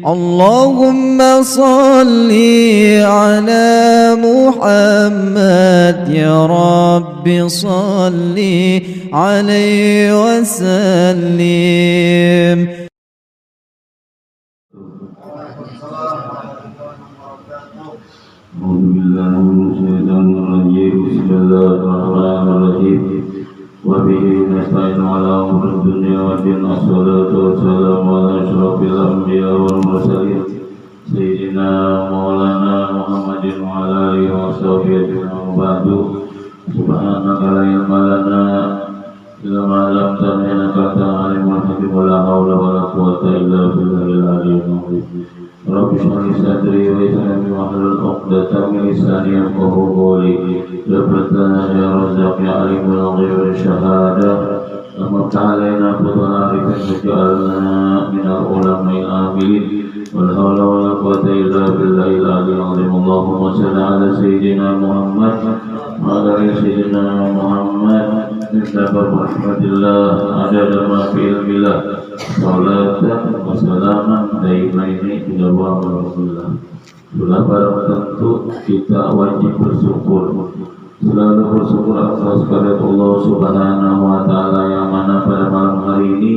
اللهم صل على محمد يا رب صل عليه وسلم. أعوذ بالله من الشيطان الرجيم. بسم الله الرحمن الرحيم. وبه نستعين على أمور الدنيا والدين. الصلاة والسلام على أشرف الأنبياء والمرسلين سيدنا مولانا محمد وعلى آله وصحبه أجمعين. وبعد سبحانك لا علم لنا إلا ما علمتنا إنك أنت العليم الحكيم. ولا حول ولا قوة إلا بالله العلي العظيم. رب اشرح لي صدري ويسر لي واحلل عقدة من لساني يفقهوا قولي. ربنا يا رزاق يا عليم الغيب والشهادة أمرت علينا فضل عارف وجعلنا من العلماء العاملين. ولا حول ولا قوة إلا بالله العلي العظيم. اللهم صل على سيدنا محمد وعلى آل سيدنا محمد بسبب رحمة الله عدد ما في علم الله. Salat wa salaman daimaini ila Rasulullah. Sudah barang tentu kita wajib bersyukur, selalu bersyukur atas karunia Allah Subhanahu wa Ta'ala, yang mana pada malam hari ini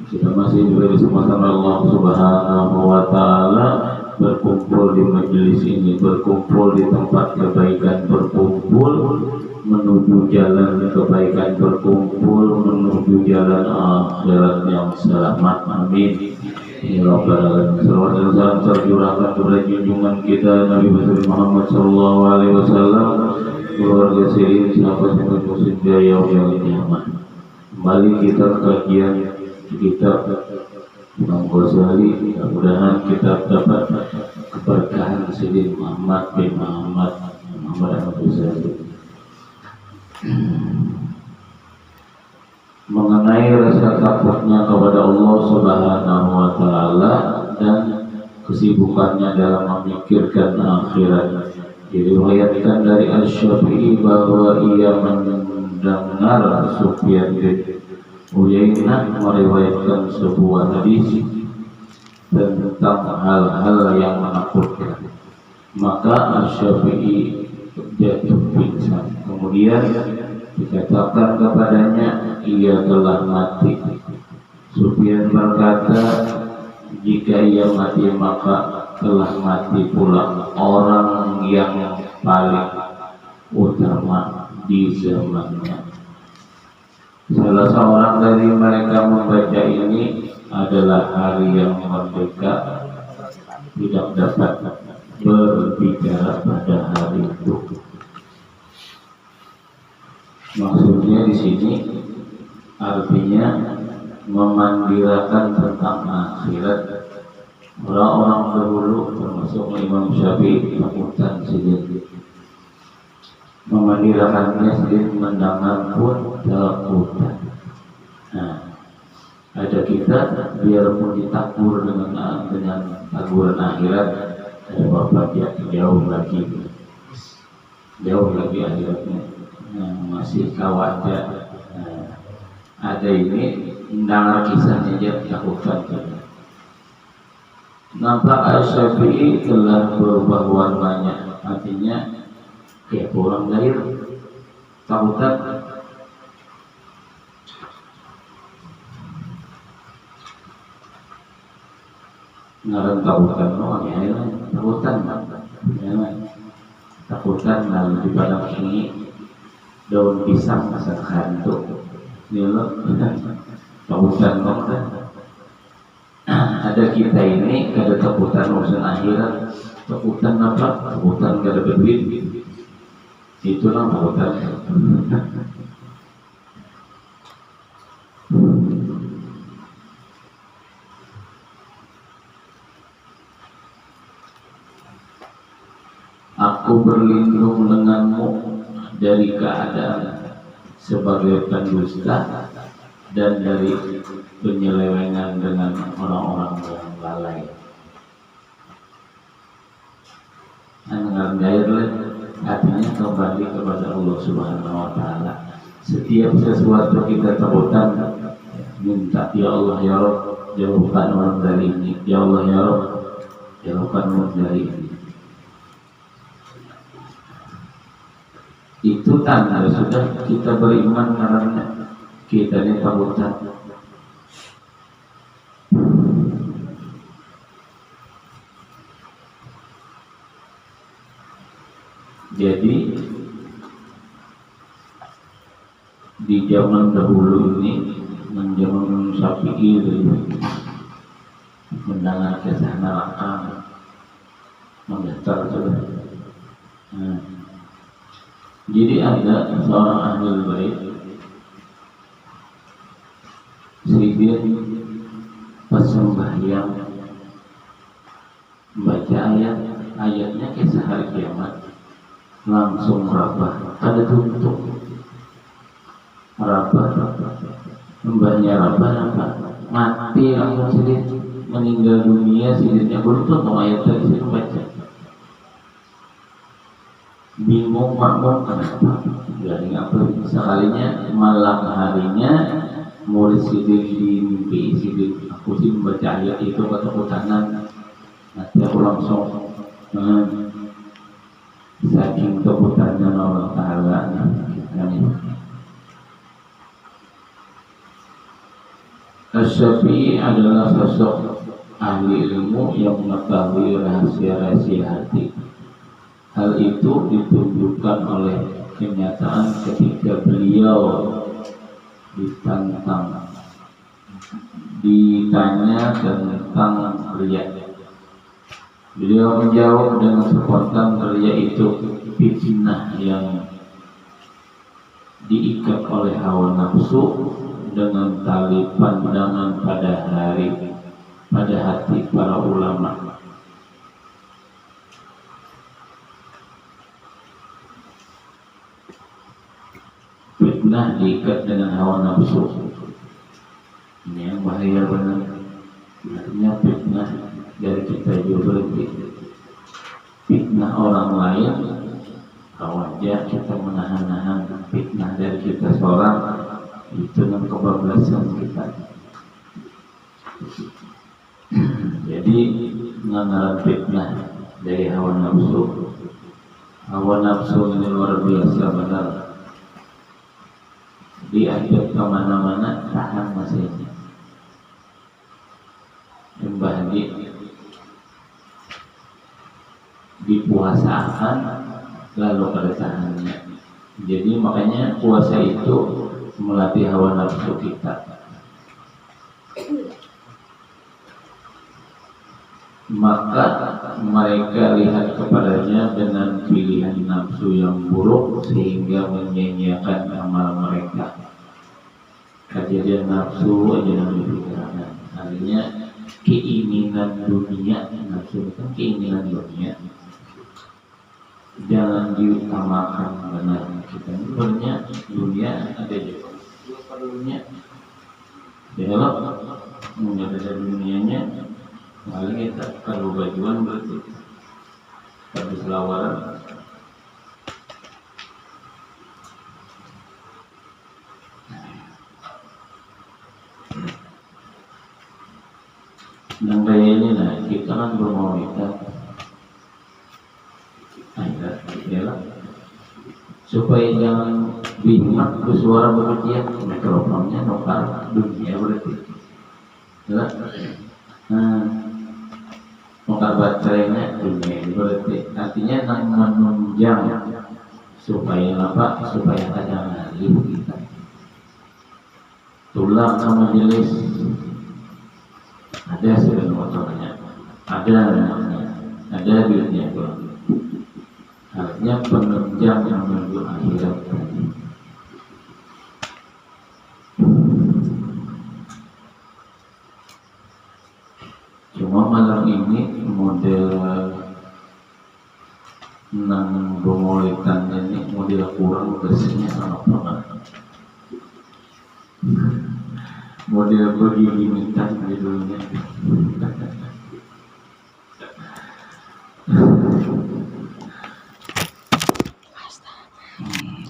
kita masih diberi kesempatan Allah Subhanahu wa Ta'ala berkumpul di majelis ini, berkumpul di tempat kebaikan, berkumpul menuju jalan kebaikan, berkumpul menuju jalan akhirat yang selamat. Amin ya rabbal alamin. Salawat dan salam tercurahkan kepada junjungan kita Nabi besar Muhammad sallallahu alaihi wasallam, keluarga seiring sahabat muslim jaya yang nyaman. Kembali kita kajian kitab Imam Ghazali. Mudah-mudahan kita dapat keberkahan Sayyidina Muhammad bin Muhammad Al-Ghazali mengenai rasa takutnya kepada Allah Subhanahu wa Ta'ala dan kesibukannya dalam memikirkan akhirat. Diriwayatkan dari Asy-Syafi'i bahwa ia mendengar Sufyan bin Uyainah meriwayatkan sebuah hadis tentang hal-hal yang menakutkan. Maka Asy-Syafi'i jatuh pingsan. Kemudian dikatakan kepadanya ia telah mati. Sufyan berkata, jika ia mati maka telah mati pula orang yang paling utama di zamannya. Salah seorang dari mereka membaca ini adalah hari yang merdeka, tidak dapat berbicara pada hari itu. Maksudnya di sini artinya memandirakan tentang akhirat. Orang-orang dahulu termasuk Imam Syafi'i takutan sendiri, memandirakannya sendiri, mendengar pun takutan. Nah, ada kita biarpun ditakur dengan takuran akhirat, ada bapak jauh lagi akhiratnya, masih khawatir. Ada ini mendengar kisahnya dia takutan. Nampak Asy-Syafi'i telah berubah warnanya, artinya kayak orang lahir takutan. Ngaran takutan doang ya, takutan lalu di padang sunyi daun pisang masak hantu. Nilo takutan doang. Ada kita ini kada takutan urusan akhirat, takutan apa? Takutan kada berduit. Itulah takutan. Aku berlindung denganmu dari keadaan sebagai pendusta dan dari penyelewengan dengan orang-orang yang lalai. Artinya kembali kepada Allah Subhanahu wa Ta'ala. Setiap sesuatu kita takutan, minta ya Allah ya Rabb, jauhkan orang dari ini. Ya Allah ya Rabb, jauhkan orang dari ini. Itu tanda sudah kita beriman karena kita ini panutan. Jadi di zaman dahulu ini, zaman Syafi'i mendengar kisah neraka mendaftar sudah. Jadi ada seorang ahli bait, dia pas sembahyang baca ayatnya kisah hari kiamat, langsung rabah, ada tutup rabah, mbahnya rabah mati langsung sidin, meninggal dunia sidinnya beruntung sama ayat tadi situ baca. Bingung makmum kenapa? Dari apa? Sekalinya malam harinya murid sidin di mimpi sidin, aku sih membaca ayat itu ketakutan. Nanti aku langsung saking ketakutannya Allah Ta'ala. Asy-Syafi'i adalah sosok ahli ilmu yang mengetahui rahasia-rahasia hati. Hal itu ditunjukkan oleh kenyataan ketika beliau ditanya tentang riya. Beliau menjawab dengan spontan, riya itu fitnah yang diikat oleh hawa nafsu dengan tali pandangan pada hati para ulama. Fitnah diikat dengan hawa nafsu. Ini yang bahaya benar. Artinya fitnah dari kita juga berhenti. Fitnah orang lain, wajar kita menahan-nahan. Fitnah dari kita seorang, itu dengan kebablasan kita. Jadi mengenal fitnah dari hawa nafsu. Hawa nafsu ini luar biasa benar. Diajak kemana-mana, tahan masih Mbah dipuasakan lalu pada tahannya. Jadi makanya puasa itu melatih hawa nafsu kita. Maka mereka lihat kepadanya dengan pilihan nafsu yang buruk sehingga menyia-nyiakan amal mereka. Kejadian nafsu aja yang dipikirkan. Artinya keinginan dunia, nafsu itu keinginan dunia. Jangan diutamakan benar. Kita sebenarnya dunia ada juga. Dunia, belok menjadi dunianya. Paling kita kalau bajuan berarti habis lawaran. Dan kayaknya nah kita kan bermaulidah, ya supaya jangan bingung bersuara begitu mikrofonnya nokar dunia berarti, ya. Nokar baterainya dunia berarti artinya menunjang supaya apa? Supaya ada lagi kita. Tulang sama jenis ada sebenarnya motornya, ada namanya, ada duitnya tuh. Artinya penunjang yang menuju akhirat. Cuma malam ini model nang gomolitannya ini model kurang bersihnya sama banget. Model begini-ginikan judulnya.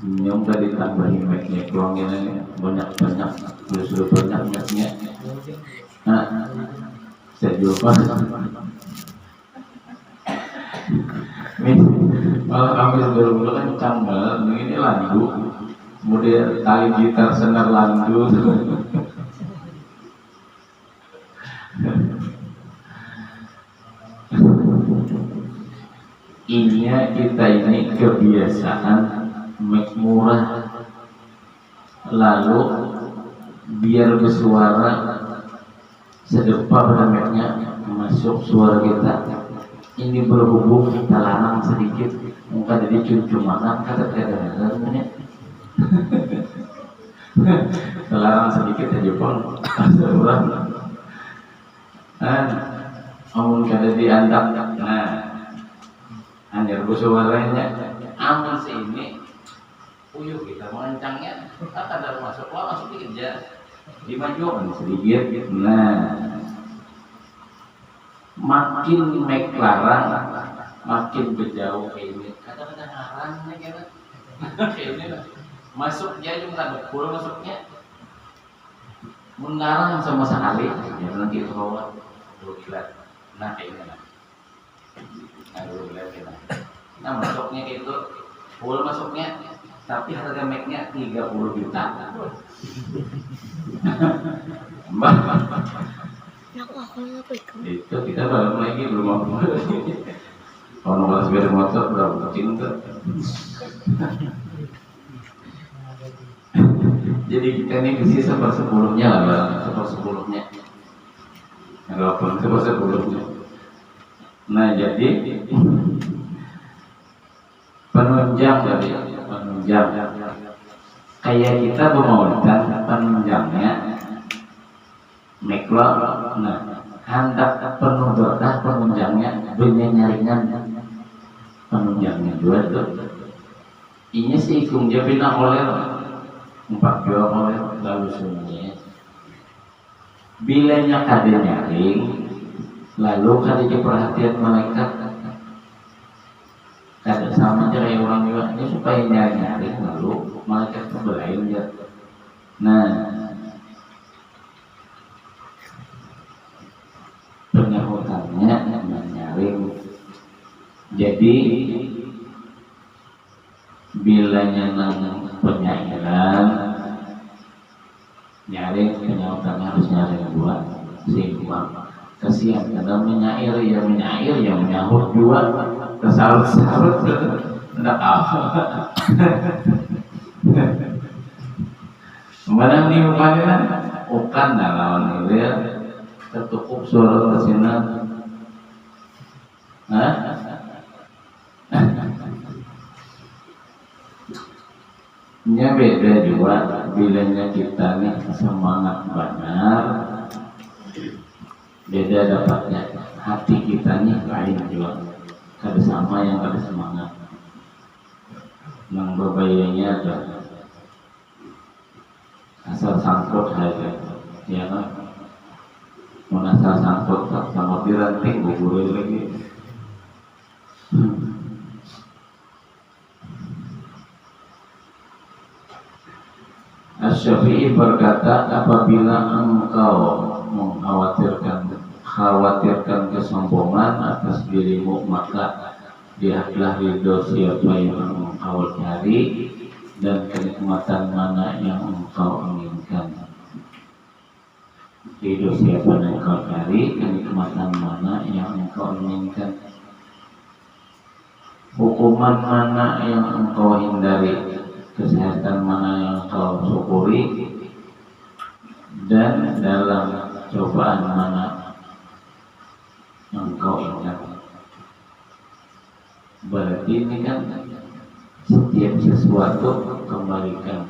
Yang tadi tambahin mic-nya, kurangnya banyak-banyak, sudah banyak-banyaknya. Nah, saya lupa. Ini malah kami dulu kan canggal, ini landu, kemudian tali gitar senar landu. Ininya kita ini kebiasaan make murah, lalu biar bersuara sedepa pada mic-nya masuk suara kita. Ini berhubung kita larang sedikit, muka jadi cuma kata kadang-kadang larang sedikit aja pun orang amun kada diandak. Nah, hanya bersuaranya amun sini uyuh kita mengencangnya kada masuk dikit aja dimajukan sedikit. Nah, makin make larang, makin berjauh ini. Kadang-kadang larangnya kira kayak ini lah. Masuknya cuma tak betul masuknya. Mengarang sama sekali, ya nanti itu bawa dulu kilat. Nah kayak ini lah. Nah dulu kilat kita. Nah masuknya itu full masuknya, tapi harga make-nya 30 juta. Itu kita baru lagi belum mampu. Kalau nggak sepeda motor berapa cinta. Jadi kita ini bisnis sepersepuluhnya lah, sepersepuluhnya. Walaupun sepersepuluhnya. Nah jadi penunjang tadi, penunjang. Kayak kita bermaulidan penunjangnya. Meklo, nah, hendak penuh berkah penunjangnya, nyaringan penunjangnya juga tuh. Ini sih kumja bina oleh 4 jual oleh lalu semuanya. Bilanya kada nyaring, lalu kada perhatian malaikat, kada sama aja kayak orang juga ini supaya nyaring lalu malaikat kebelain dia. Nah. Penyahutannya menyaring. Jadi bilanya nang penyairan nyaring, penyahutannya harus nyaring dua seimbang. Kasihan kadang menyair ya menyahut dua kesarut-sarut hendak apa. Kemarin nih ukan lawan ilir tertukuk suara tersinar. Nya beda juga bilanya kita nih semangat benar, beda dapatnya hati kita nih lain juga, kada sama yang kada semangat. Yang berbayanya ada asal sangkut aja, ya kan? Menasah sangkut sama diranting bubur lagi. Asy-Syafi'i berkata, apabila engkau khawatirkan kesombongan atas dirimu, maka lihatlah ridho siapa yang engkau cari dan kenikmatan mana yang engkau inginkan. Ridho siapa yang engkau cari, kenikmatan mana yang engkau inginkan. Hukuman mana yang engkau hindari, kesehatan mana yang engkau syukuri, dan dalam cobaan mana yang engkau ingat. Berarti ini kan setiap sesuatu kembalikan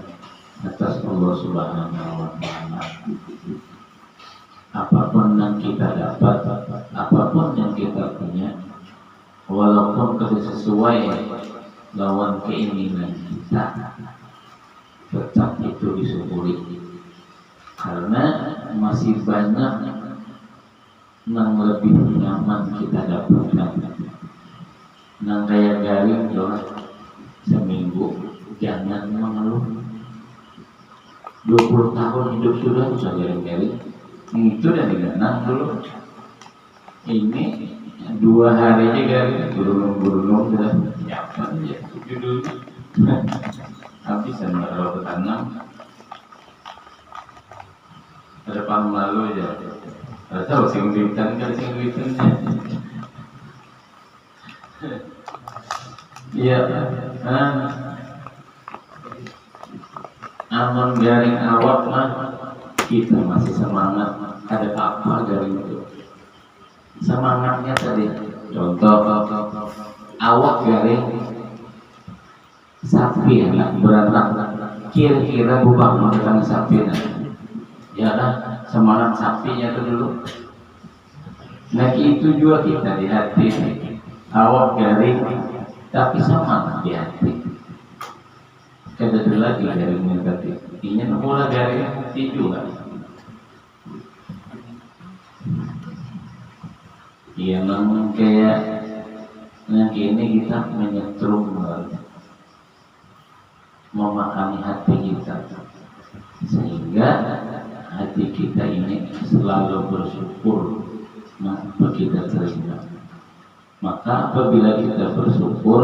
atas Allah Subhanahu wa Ta'ala. Apapun yang kita dapat, apapun yang kita punya, walaupun tidak sesuai lawan keinginan kita, tetap itu disyukuri, karena masih banyak yang lebih nyaman kita dapatkan. Nang kayak garing doang seminggu, jangan mengeluh. 20 tahun hidup sudah bisa garing-garing, Itu udah digenang dulu. Ini 2 hari aja garing gurung-gurung sudah siapa ya judulnya. Habis sama kalau tanam ada tahun lalu aja. Ada tahu singwitan kan singwitannya. Iya, aman garing awak mah kita masih semangat. Ada apa garing itu? Semangatnya tadi. Contoh, awak garing sapi anak beranak. Kira-kira bubang makan sapi nah. Ya kan, semangat sapinya itu dulu. Nah itu juga kita di hati. Awak garing tapi semangat di hati. Kada ada lagi garingnya tadi. Ingin mula garingnya hati juga. Iya memang kayak yang ini kita menyetrum memakani hati kita sehingga hati kita ini selalu bersyukur maka kita terima. Maka apabila kita bersyukur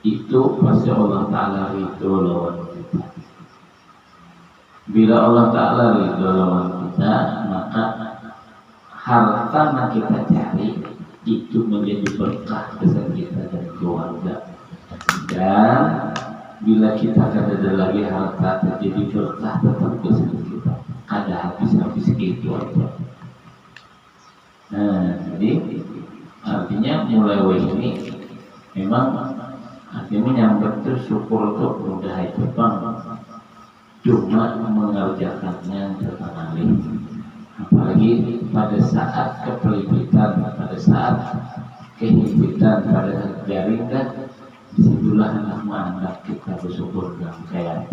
itu pasti Allah Ta'ala ridho lawan kita. Bila Allah Ta'ala ridho lawan kita, maka harta yang kita cari itu menjadi berkah besar kita dan keluarga. Dan bila kita ada lagi harta terjadi berkah tetap besar kita. Ada habis-habis itu aja. Nah, jadi artinya mulai ini memang artinya menyambut itu syukur itu mudah itu bang. Cuma mengerjakannya terkali. Apalagi pada saat kepelipitan, pada saat kehidupan, pada saat jaringan, disitulah anak-anak kita bersyukur dan kaya.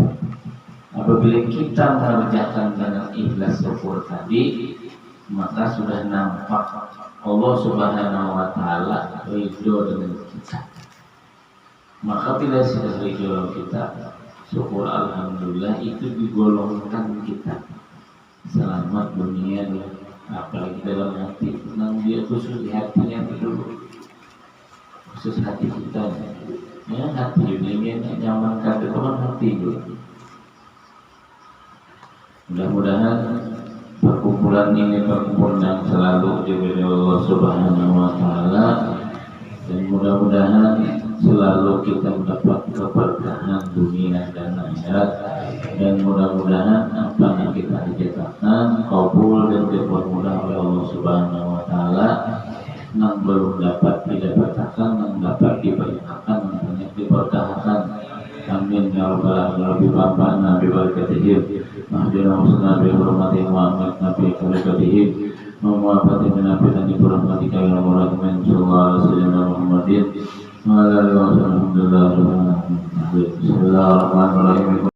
Apabila kita mengerjakan dengan ikhlas syukur tadi, maka sudah nampak Allah Subhanahu wa Ta'ala ridho dengan kita. Maka bila sudah ridho dengan kita, syukur alhamdulillah itu digolongkan kita. Selamat dunia dan apalagi dalam hati. Tenang dia khusus di hatinya dulu. Khusus hati kita. Ya hati dunia ini nyaman kata teman hati dulu. Mudah-mudahan perkumpulan ini perkumpulan yang selalu diberi Allah Subhanahu wa Ta'ala, dan mudah-mudahan selalu kita mendapat keberkahan dunia dan akhirat, dan mudah-mudahan apa yang kita hajatkan kabul dan dipermudah oleh Allah Subhanahu wa Ta'ala. Yang belum dapat didapatkan, yang dapat diberkahan, yang banyak diberkahan. Amin ya rabbal alamin. Bapak Nabi barakatihim mahdina usna bi hurmati Muhammad Nabi barakatihim muwafaqati nabi dan dihormati kaya Muhammad sallallahu alaihi wasallam Muhammadin wa ala alihi wa sahbihi. Bismillahirrahmanirrahim.